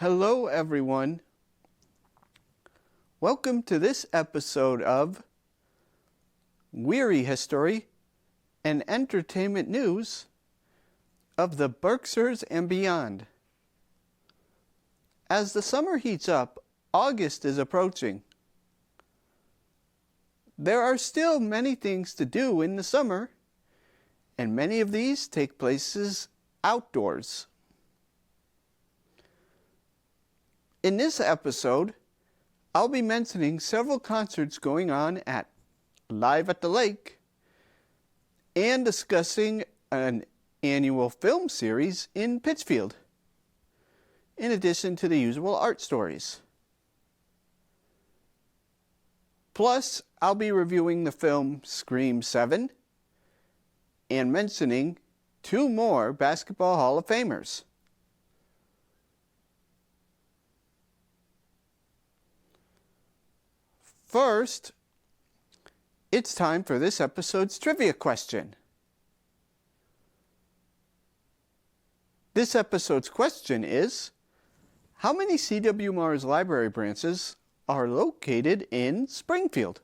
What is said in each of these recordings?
Hello, everyone. Welcome to this episode of Wehry History and Entertainment News of the Berkshires and beyond. As the summer heats up, August is approaching. There are still many things to do in the summer, and many of these take places outdoors. In this episode, I'll be mentioning several concerts going on at Live at the Lake and discussing an annual film series in Pittsfield, in addition to the usual art stories. Plus, I'll be reviewing the film Scream 7 and mentioning two more Basketball Hall of Famers. First, it's time for this episode's trivia question. This episode's question is, how many C.W. Mars Library branches are located in Springfield?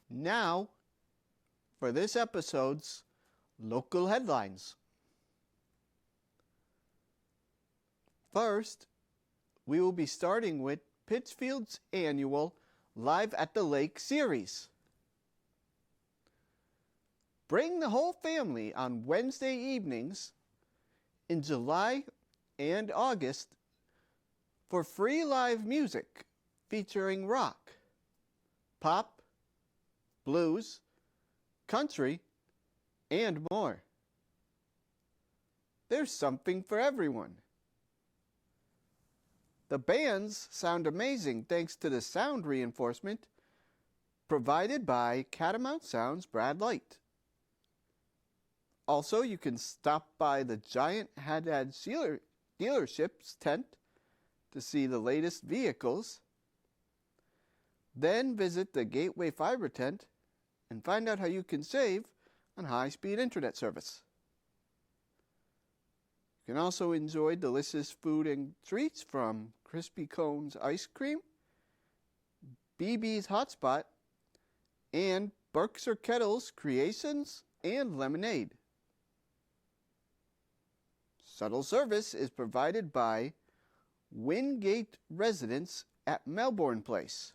Now, for this episode's local headlines. First, we will be starting with Pittsfield's annual Live at the Lake series. Bring the whole family on Wednesday evenings in July and August for free live music featuring rock, pop, blues, country, and more. There's something for everyone. The bands sound amazing thanks to the sound reinforcement provided by Catamount Sound's Brad Light. Also, you can stop by the Giant Haddad dealership's tent to see the latest vehicles. Then visit the Gateway Fiber tent and find out how you can save on high-speed internet service. You can also enjoy delicious food and treats from Crispy Cone's Ice Cream, BB's Hotspot, and Berkshire Kettle's Creations and Lemonade. Shuttle service is provided by Wingate residents at Melbourne Place,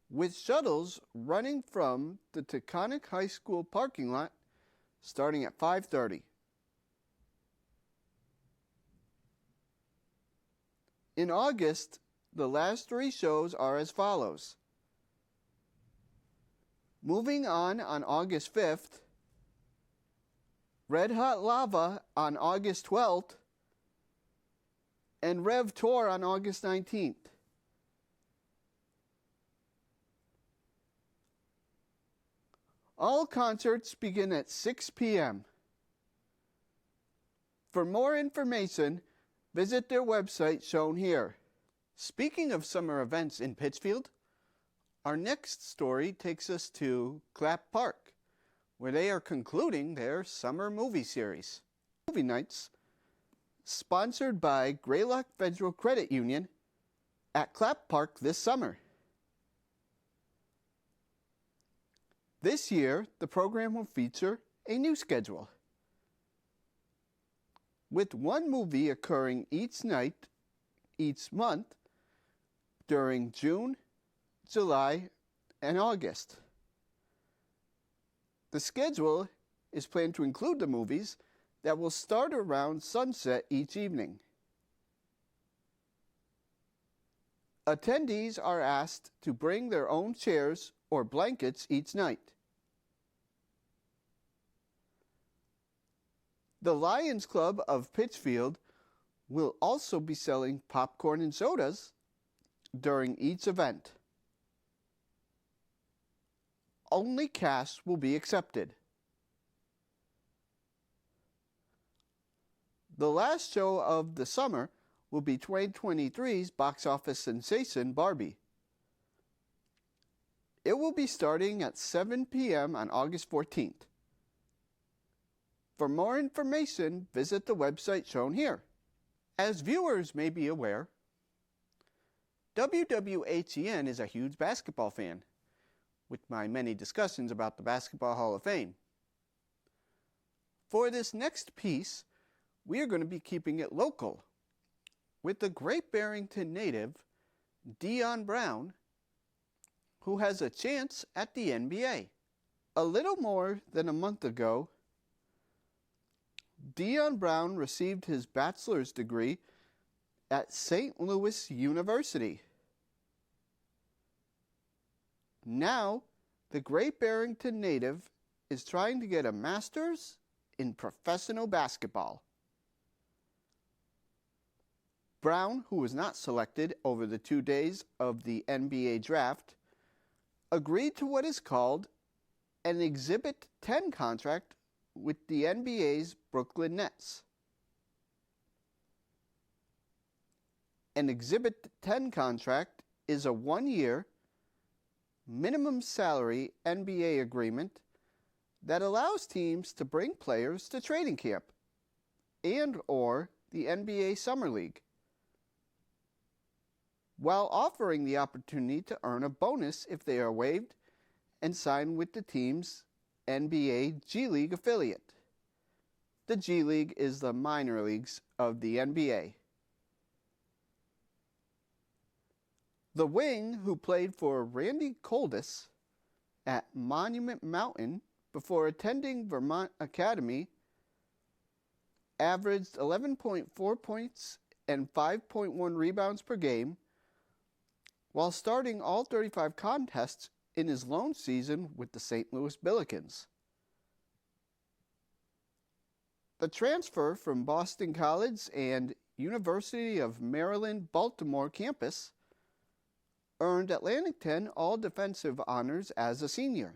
with shuttles running from the Taconic High School parking lot starting at 5:30. In August, the last three shows are as follows. Moving on August 5th, Red Hot Lava on August 12th, and Rev Tour on August 19th. All concerts begin at 6 p.m. For more information, visit their website shown here. Speaking of summer events in Pittsfield, our next story takes us to Clapp Park, where they are concluding their summer movie series. Movie nights, sponsored by Greylock Federal Credit Union at Clapp Park this summer. This year, the program will feature a new schedule, with one movie occurring each night, each month, during June, July, and August. The schedule is planned to include the movies that will start around sunset each evening. Attendees are asked to bring their own chairs or blankets each night. The Lions Club of Pittsfield will also be selling popcorn and sodas during each event. Only cash will be accepted. The last show of the summer will be 2023's box office sensation Barbie. It will be starting at 7 p.m. on August 14th. For more information, visit the website shown here. As viewers may be aware, WWHEN is a huge basketball fan, with my many discussions about the Basketball Hall of Fame. For this next piece, we are going to be keeping it local, with the Great Barrington native, Dion Brown, who has a chance at the NBA. A little more than a month ago, Dion Brown received his bachelor's degree at St. Louis University. Now, the Great Barrington native is trying to get a master's in professional basketball. Brown, who was not selected over the 2 days of the NBA draft, agreed to what is called an Exhibit 10 contract with the NBA's Brooklyn Nets. An Exhibit 10 contract is a 1-year minimum salary NBA agreement that allows teams to bring players to training camp and or the NBA Summer League, while offering the opportunity to earn a bonus if they are waived and sign with the team's NBA G League affiliate. The G League is the minor leagues of the NBA. The wing, who played for Randy Coldis at Monument Mountain before attending Vermont Academy, averaged 11.4 points and 5.1 rebounds per game, while starting all 35 contests in his lone season with the St. Louis Billikens. The transfer from Boston College and University of Maryland Baltimore campus earned Atlantic 10 all-defensive honors as a senior.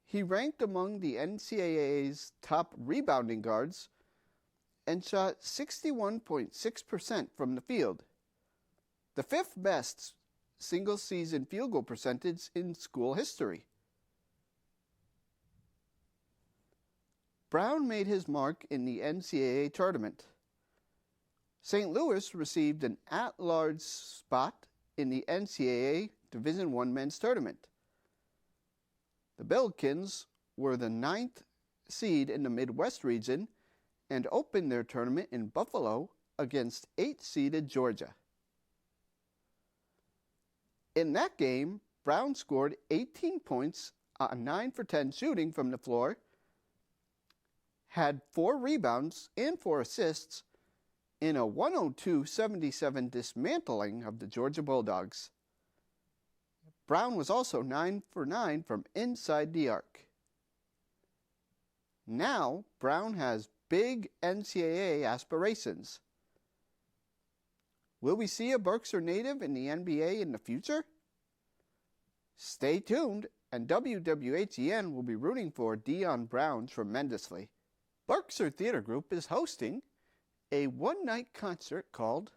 He ranked among the NCAA's top rebounding guards and shot 61.6% from the field, the fifth best single-season field goal percentage in school history. Brown made his mark in the NCAA tournament. St. Louis received an at-large spot in the NCAA Division I men's tournament. The Billikens were the 9th seed in the Midwest region and opened their tournament in Buffalo against 8th-seeded Georgia. In that game, Brown scored 18 points on 9 for 10 shooting from the floor, had 4 rebounds and 4 assists in a 102-77 dismantling of the Georgia Bulldogs. Brown was also 9 for 9 from inside the arc. Now, Brown has big NCAA aspirations. Will we see a Berkshire native in the NBA in the future? Stay tuned, and WWHEN will be rooting for Dion Brown tremendously. Berkshire Theater Group is hosting a one-night concert called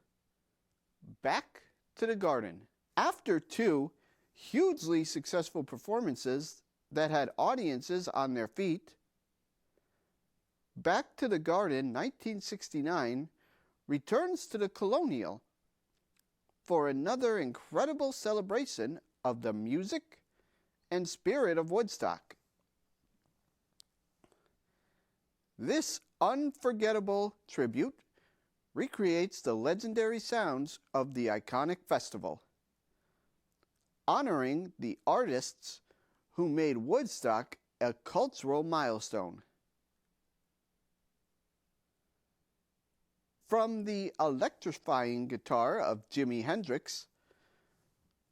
Back to the Garden. After 2 hugely successful performances that had audiences on their feet, Back to the Garden 1969 returns to the Colonial for another incredible celebration of the music and spirit of Woodstock. This unforgettable tribute recreates the legendary sounds of the iconic festival, honoring the artists who made Woodstock a cultural milestone. From the electrifying guitar of Jimi Hendrix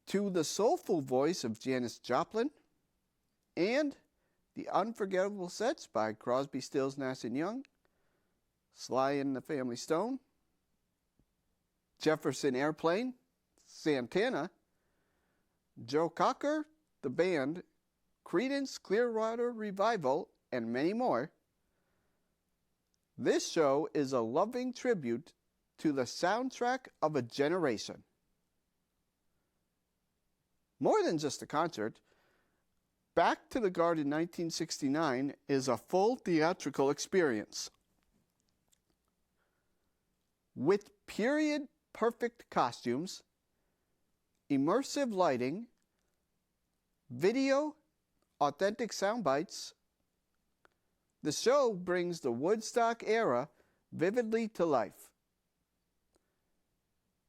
to the soulful voice of Janis Joplin and the unforgettable sets by Crosby, Stills, Nash & Young, Sly and the Family Stone, Jefferson Airplane, Santana, Joe Cocker, the band, Creedence Clearwater Revival, and many more, this show is a loving tribute to the soundtrack of a generation. More than just a concert, Back to the Garden 1969 is a full theatrical experience. with period perfect costumes, immersive lighting, video, authentic sound bites. The show brings the Woodstock era vividly to life.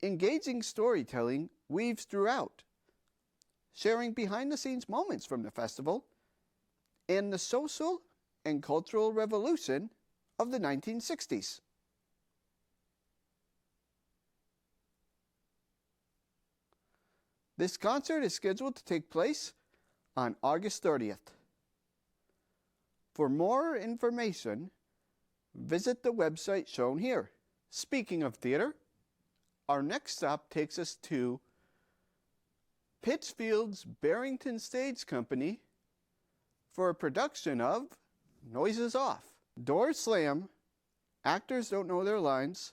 Engaging storytelling weaves throughout, sharing behind-the-scenes moments from the festival and the social and cultural revolution of the 1960s. This concert is scheduled to take place on August 30th. For more information, visit the website shown here. Speaking of theater, our next stop takes us to Pittsfield's Barrington Stage Company for a production of Noises Off. Doors slam, actors don't know their lines,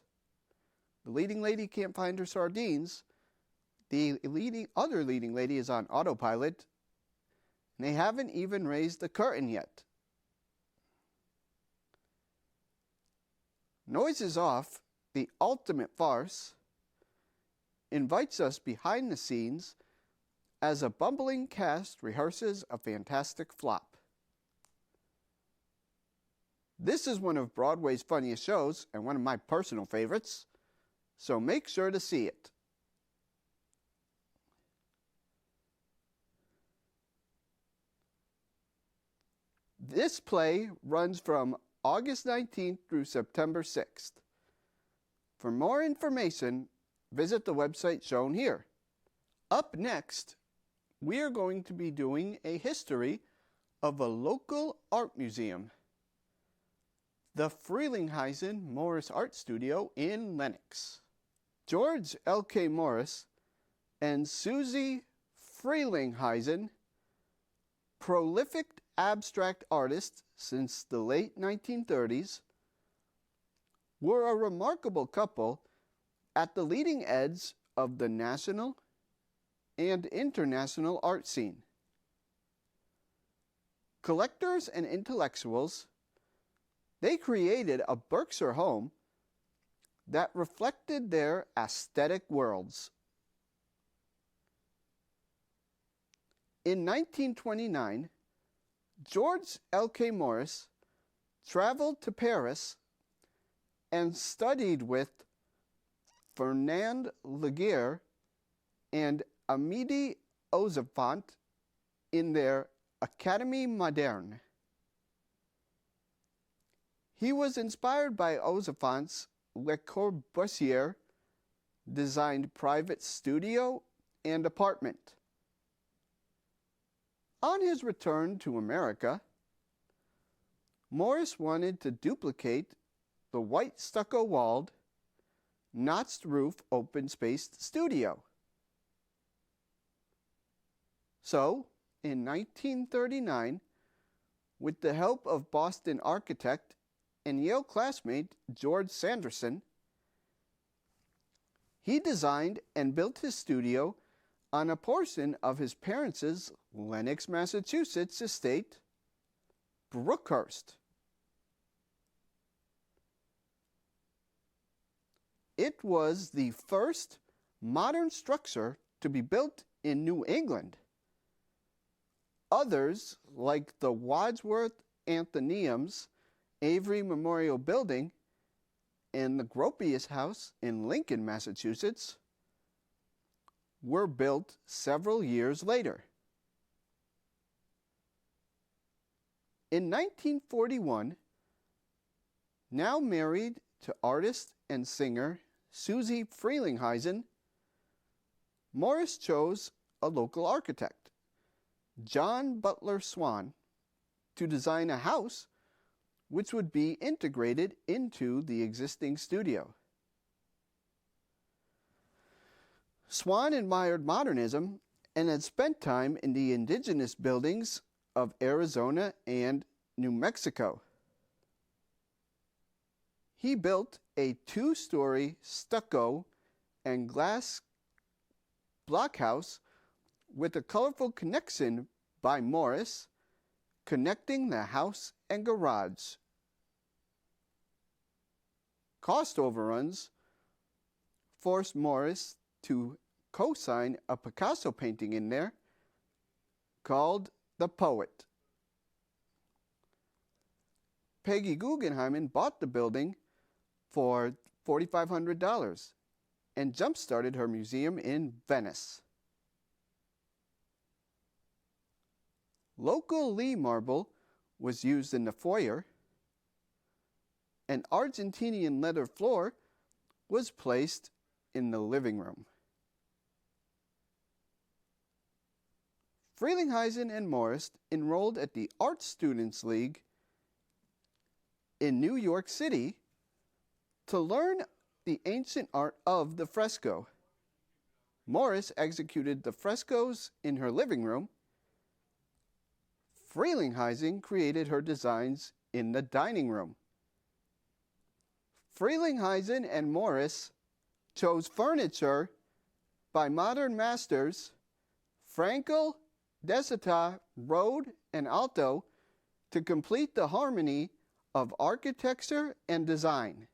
the leading lady can't find her sardines, the other leading lady is on autopilot, and they haven't even raised the curtain yet. Noises Off, the ultimate farce, invites us behind the scenes as a bumbling cast rehearses a fantastic flop. This is one of Broadway's funniest shows and one of my personal favorites, so make sure to see it. This play runs from August 19th through September 6th. For more information, visit the website shown here. Up next, we are going to be doing a history of a local art museum, the Frelinghuysen Morris Art Studio in Lenox. George L.K. Morris and Susie Frelinghuysen, prolific abstract artists since the late 1930s, were a remarkable couple at the leading edge of the national and international art scene. Collectors and intellectuals, they created a Berkshire home that reflected their aesthetic worlds. In 1929, George L.K. Morris traveled to Paris and studied with Fernand Laguerre and Amédée Ozefant in their Académie Moderne. He was inspired by Ozefant's Le Corbusier designed private studio and apartment. On his return to America, Morris wanted to duplicate the white stucco-walled, notched-roof open-spaced studio. So, in 1939, with the help of Boston architect and Yale classmate George Sanderson, he designed and built his studio on a portion of his parents' Lenox, Massachusetts estate, Brookhurst. It was the first modern structure to be built in New England. Others, like the Wadsworth Athenaeum's Avery Memorial Building and the Gropius House in Lincoln, Massachusetts, were built several years later. In 1941, now married to artist and singer Susie Frelinghuysen, Morris chose a local architect, John Butler Swan, to design a house which would be integrated into the existing studio. Swan admired modernism and had spent time in the indigenous buildings of Arizona and New Mexico. He built a 2-story stucco and glass blockhouse with a colorful connection by Morris connecting the house and garage. Cost overruns forced Morris to co-sign a Picasso painting in there called The Poet. Peggy Guggenheim bought the building for $4,500 and jump-started her museum in Venice. Local Lee marble was used in the foyer. An Argentinian leather floor was placed in the living room. Frelinghuysen and Morris enrolled at the Art Students League in New York City to learn the ancient art of the fresco. Morris executed the frescoes in her living room. Frelinghuysen created her designs in the dining room. Frelinghuysen and Morris chose furniture by modern masters Frankel, Desata, Rode, and Alto to complete the harmony of architecture and design.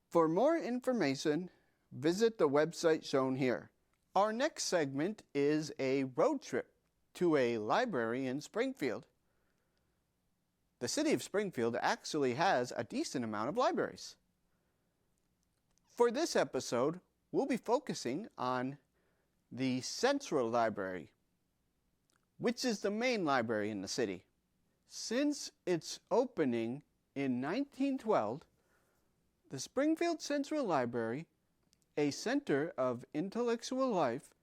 For more information, visit the website shown here. Our next segment is a road trip to a library in Springfield. The city of Springfield actually has a decent amount of libraries. For this episode, we'll be focusing on the Central Library, which is the main library in the city. Since its opening in 1912, the Springfield Central Library, a center of intellectual life,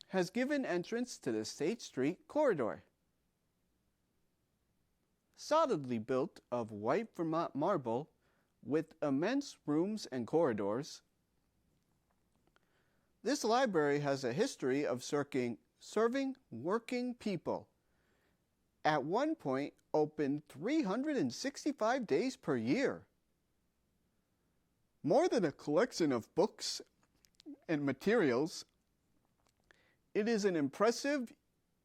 has given entrance to the State Street corridor. Solidly built of white Vermont marble with immense rooms and corridors, this library has a history of serving working people. At one point, opened 365 days per year. More than a collection of books and materials, it is an impressive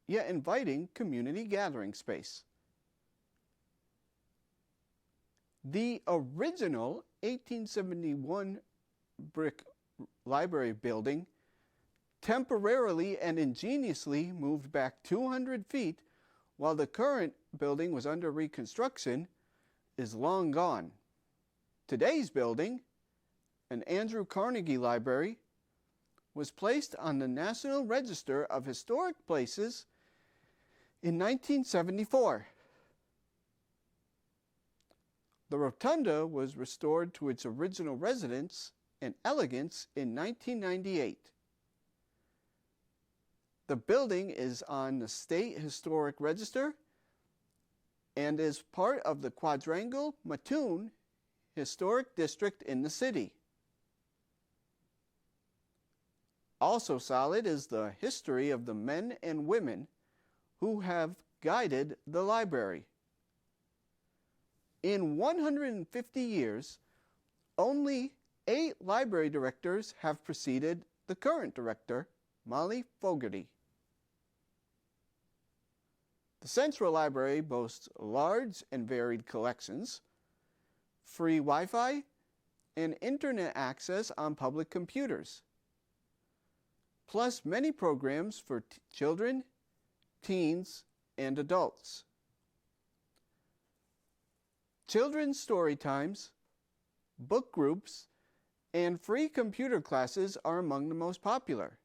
yet inviting community gathering space. The original 1871 brick library building temporarily and ingeniously moved back 200 feet while the current building was under reconstruction is long gone. Today's building, an Andrew Carnegie Library, was placed on the National Register of Historic Places in 1974. The rotunda was restored to its original residence and elegance in 1998. The building is on the State Historic Register and is part of the Quadrangle Mattoon Historic District in the city. Also solid is the history of the men and women who have guided the library. In 150 years, only 8 library directors have preceded the current director, Molly Fogarty. The Central Library boasts large and varied collections, free Wi-Fi, and internet access on public computers, plus many programs for children, teens, and adults. Children's story times, book groups, and free computer classes are among the most popular.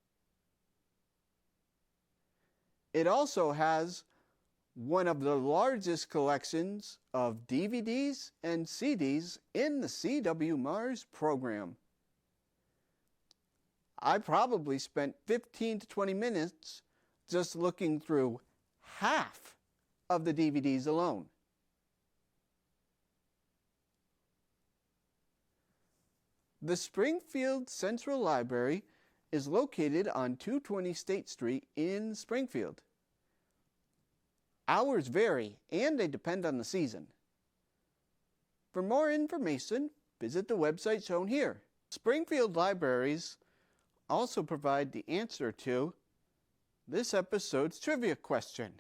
It also has one of the largest collections of DVDs and CDs in the C.W. Mars program. I probably spent 15 to 20 minutes just looking through half of the DVDs alone. The Springfield Central Library is located on 220 State Street in Springfield. Hours vary and they depend on the season. For more information, visit the website shown here. Springfield libraries also provide the answer to this episode's trivia question.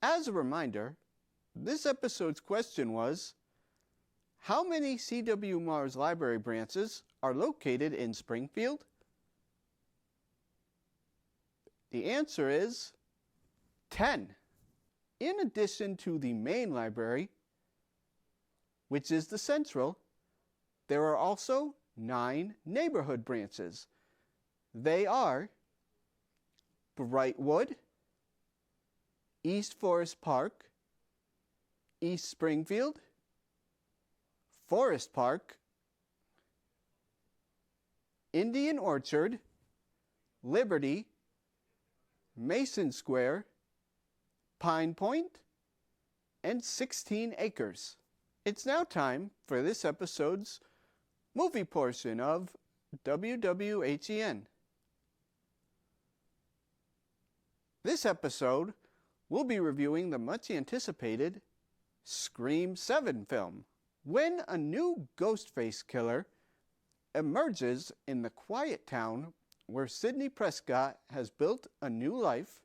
As a reminder, This episode's question was, how many C.W. Mars Library branches are located in Springfield? The answer is 10. In addition to the main library, which is the central, there are also 9 neighborhood branches. They are Brightwood, East Forest Park, East Springfield, Forest Park, Indian Orchard, Liberty, Mason Square, Pine Point, and 16 Acres. It's now time for this episode's movie portion of WWHEN. This episode, we'll be reviewing the much anticipated Scream 7 film. When a new Ghostface killer emerges in the quiet town where Sidney Prescott has built a new life,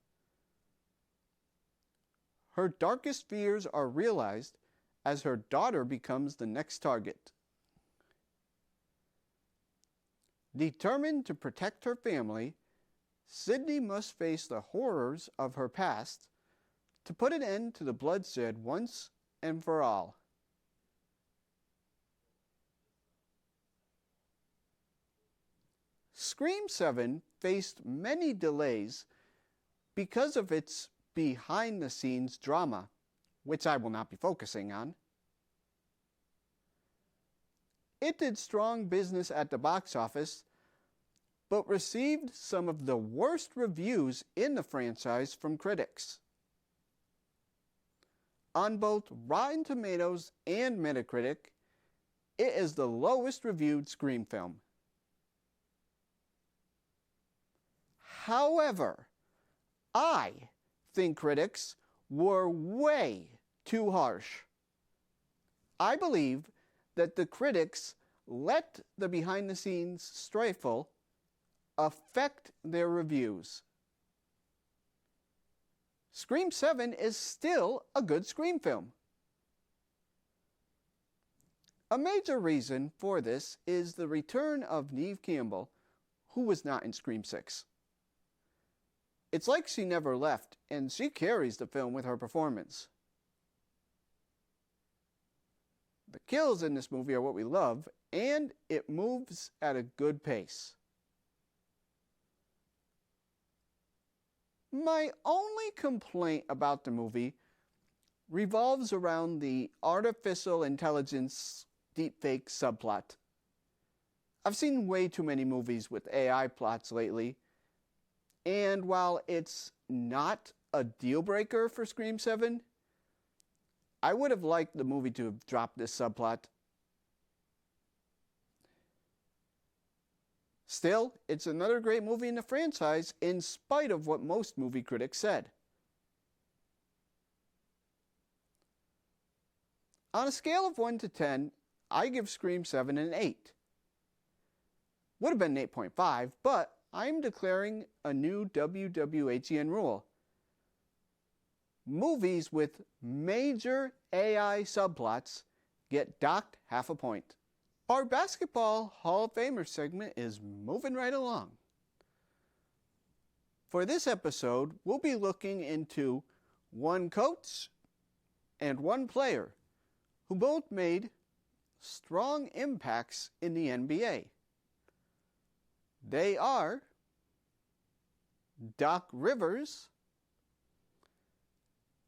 her darkest fears are realized as her daughter becomes the next target. Determined to protect her family, Sidney must face the horrors of her past to put an end to the bloodshed once and for all. Scream 7 faced many delays because of its behind-the-scenes drama, which I will not be focusing on. It did strong business at the box office, but received some of the worst reviews in the franchise from critics. On both Rotten Tomatoes and Metacritic, it is the lowest reviewed Scream film. However, I think critics were way too harsh. I believe that the critics let the behind-the-scenes strifle affect their reviews. Scream 7 is still a good Scream film. A major reason for this is the return of Neve Campbell, who was not in Scream 6. It's like she never left, and she carries the film with her performance. The kills in this movie are what we love, and it moves at a good pace. My only complaint about the movie revolves around the artificial intelligence deepfake subplot. I've seen way too many movies with AI plots lately, and while it's not a deal breaker for Scream 7, I would have liked the movie to have dropped this subplot. Still, it's another great movie in the franchise in spite of what most movie critics said. On a scale of 1 to 10, I give Scream 7 an 8. Would have been an 8.5, but I'm declaring a new WWHEN rule. Movies with major AI subplots get docked half a point. Our Basketball Hall of Famer segment is moving right along. For this episode, we'll be looking into one coach and one player who both made strong impacts in the NBA. They are Doc Rivers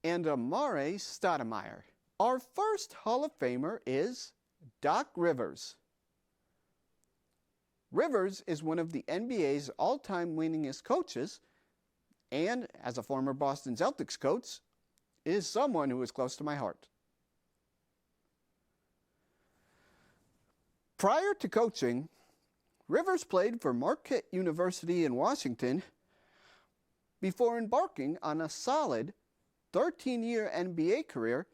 and Amare Stoudemire. Our first Hall of Famer is Doc Rivers. Rivers is one of the NBA's all-time winningest coaches, and as a former Boston Celtics coach, is someone who is close to my heart. Prior to coaching, Rivers played for Marquette University in Washington before embarking on a solid 13-year NBA career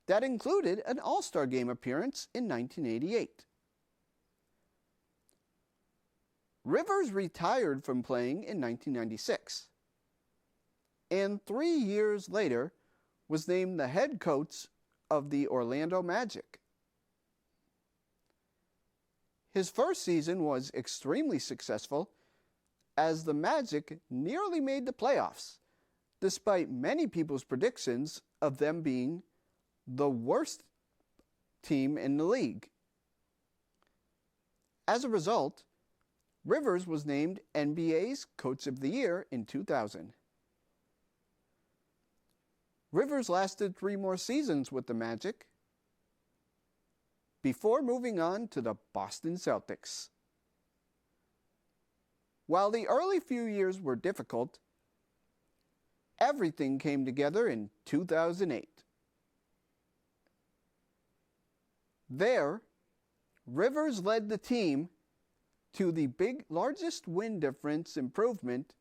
that included an All-Star Game appearance in 1988. Rivers retired from playing in 1996, and 3 years later was named the head coach of the Orlando Magic. His first season was extremely successful, as the Magic nearly made the playoffs, despite many people's predictions of them being the worst team in the league. As a result, Rivers was named NBA's Coach of the Year in 2000. Rivers lasted 3 more seasons with the Magic before moving on to the Boston Celtics. While the early few years were difficult, everything came together in 2008. There, Rivers led the team to the largest win difference improvement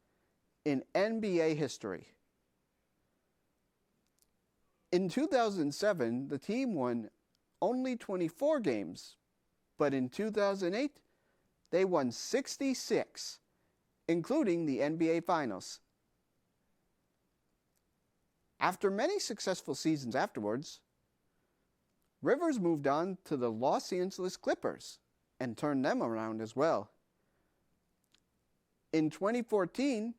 in NBA history. In 2007, the team won only 24 games, but in 2008, they won 66, including the NBA Finals. After many successful seasons afterwards, Rivers moved on to the Los Angeles Clippers and turned them around as well. In 2014,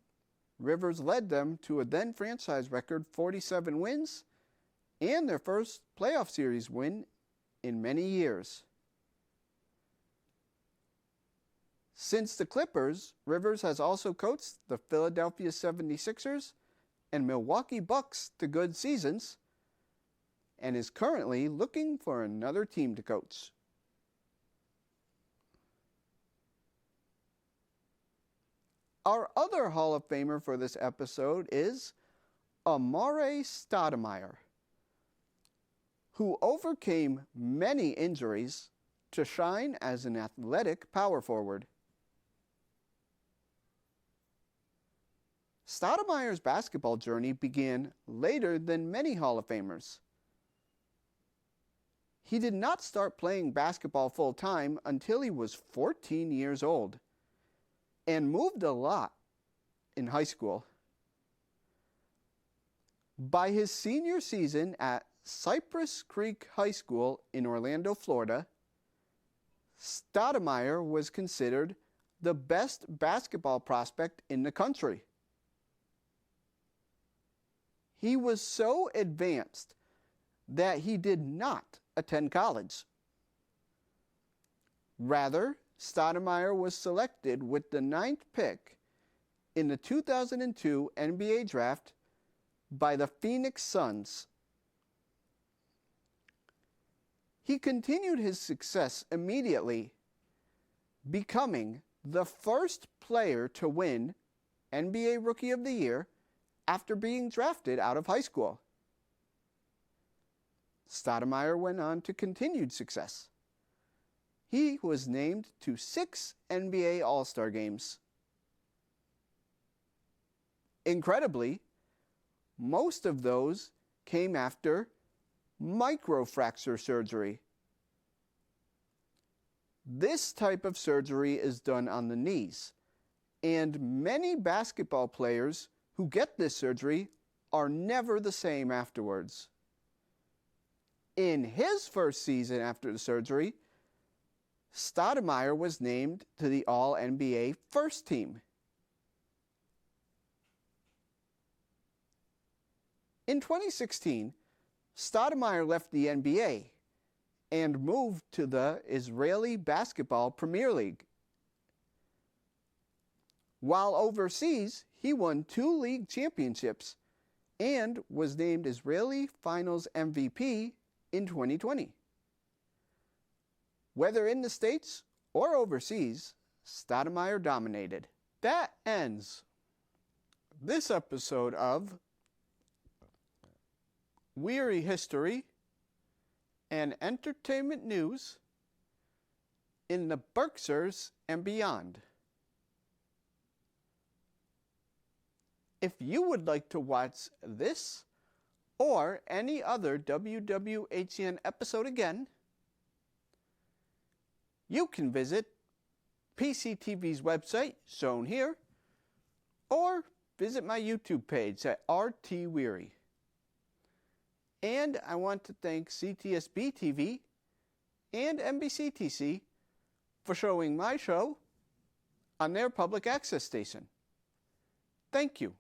Rivers led them to a then franchise record 47 wins and their first playoff series win in many years. Since the Clippers, Rivers has also coached the Philadelphia 76ers and Milwaukee Bucks to good seasons, and is currently looking for another team to coach. Our other Hall of Famer for this episode is Amar'e Stoudemire, who overcame many injuries to shine as an athletic power forward. Stoudemire's basketball journey began later than many Hall of Famers. He did not start playing basketball full-time until he was 14 years old, and moved a lot in high school. By his senior season at Cypress Creek High School in Orlando, Florida, Stoudemire was considered the best basketball prospect in the country. He was so advanced that he did not attend college. Rather, Stoudemire was selected with the 9th pick in the 2002 NBA draft by the Phoenix Suns. He continued his success immediately, becoming the first player to win NBA Rookie of the Year after being drafted out of high school. Stoudemire went on to continued success. He was named to 6 NBA All-Star games. Incredibly, most of those came after microfracture surgery. This type of surgery is done on the knees, and many basketball players who get this surgery are never the same afterwards. In his first season after the surgery, Stoudemire was named to the All-NBA First Team. In 2016, Stoudemire left the NBA and moved to the Israeli Basketball Premier League. While overseas, he won 2 league championships and was named Israeli Finals MVP in 2020. Whether in the States or overseas, Stoudemire dominated. That ends this episode of Wehry History and Entertainment News in the Berkshires and beyond. If you would like to watch this or any other WWHN episode again, you can visit PCTV's website, shown here, or visit my YouTube page at RT Wehry. And I want to thank CTSB TV and NBC-TC for showing my show on their public access station. Thank you.